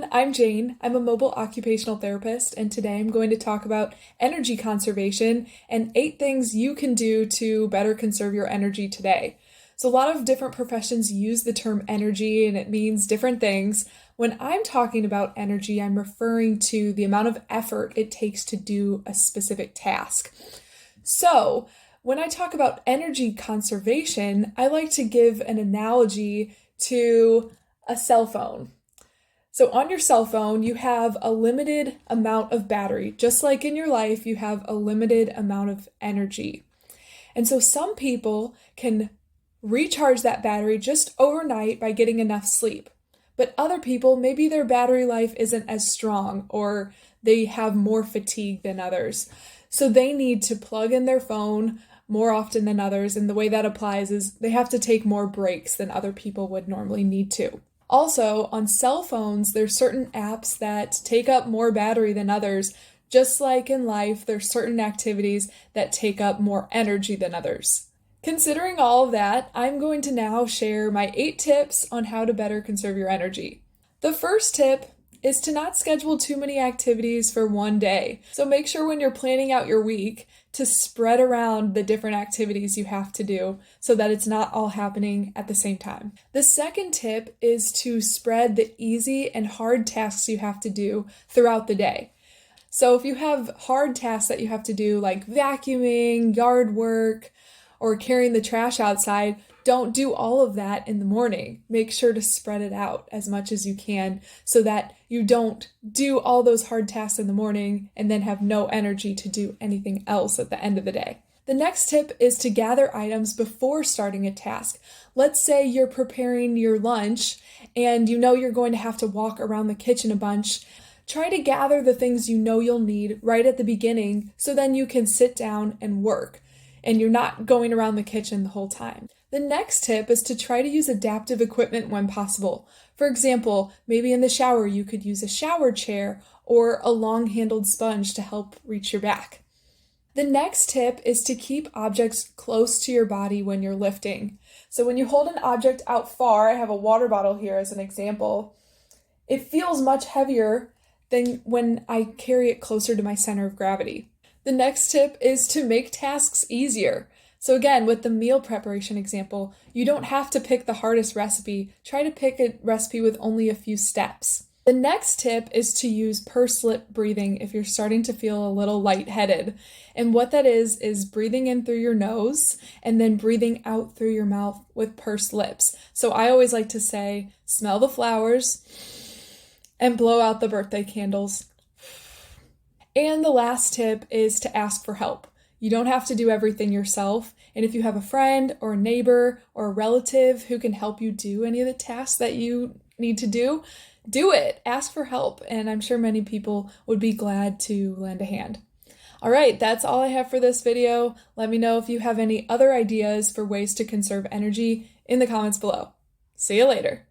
everyone, I'm Jane. I'm a mobile occupational therapist, and today I'm going to talk about energy conservation and 8 things you can do to better conserve your energy today. So, a lot of different professions use the term energy, and it means different things. When I'm talking about energy, I'm referring to the amount of effort it takes to do a specific task. So, when I talk about energy conservation, I like to give an analogy to a cell phone. So on your cell phone, you have a limited amount of battery. Just like in your life, you have a limited amount of energy. And so some people can recharge that battery just overnight by getting enough sleep. But other people, maybe their battery life isn't as strong or they have more fatigue than others. So they need to plug in their phone more often than others. And the way that applies is they have to take more breaks than other people would normally need to. Also, on cell phones, there's certain apps that take up more battery than others. Just like in life, there's certain activities that take up more energy than others. Considering all of that, I'm going to now share my 8 tips on how to better conserve your energy. The first tip is to not schedule too many activities for one day. So make sure when you're planning out your week to spread around the different activities you have to do so that it's not all happening at the same time. The second tip is to spread the easy and hard tasks you have to do throughout the day. So if you have hard tasks that you have to do like vacuuming, yard work, or carrying the trash outside, don't do all of that in the morning. Make sure to spread it out as much as you can so that you don't do all those hard tasks in the morning and then have no energy to do anything else at the end of the day. The next tip is to gather items before starting a task. Let's say you're preparing your lunch and you know you're going to have to walk around the kitchen a bunch. Try to gather the things you know you'll need right at the beginning so then you can sit down and work and you're not going around the kitchen the whole time. The next tip is to try to use adaptive equipment when possible. For example, maybe in the shower you could use a shower chair or a long-handled sponge to help reach your back. The next tip is to keep objects close to your body when you're lifting. So when you hold an object out far, I have a water bottle here as an example, it feels much heavier than when I carry it closer to my center of gravity. The next tip is to make tasks easier. So again, with the meal preparation example, you don't have to pick the hardest recipe. Try to pick a recipe with only a few steps. The next tip is to use pursed lip breathing if you're starting to feel a little lightheaded. And what that is breathing in through your nose and then breathing out through your mouth with pursed lips. So I always like to say, smell the flowers and blow out the birthday candles. And the last tip is to ask for help. You don't have to do everything yourself, and if you have a friend or a neighbor or a relative who can help you do any of the tasks that you need to do it. Ask for help, and I'm sure many people would be glad to lend a hand. All right, that's all I have for this video. Let me know if you have any other ideas for ways to conserve energy in the comments below. See you later.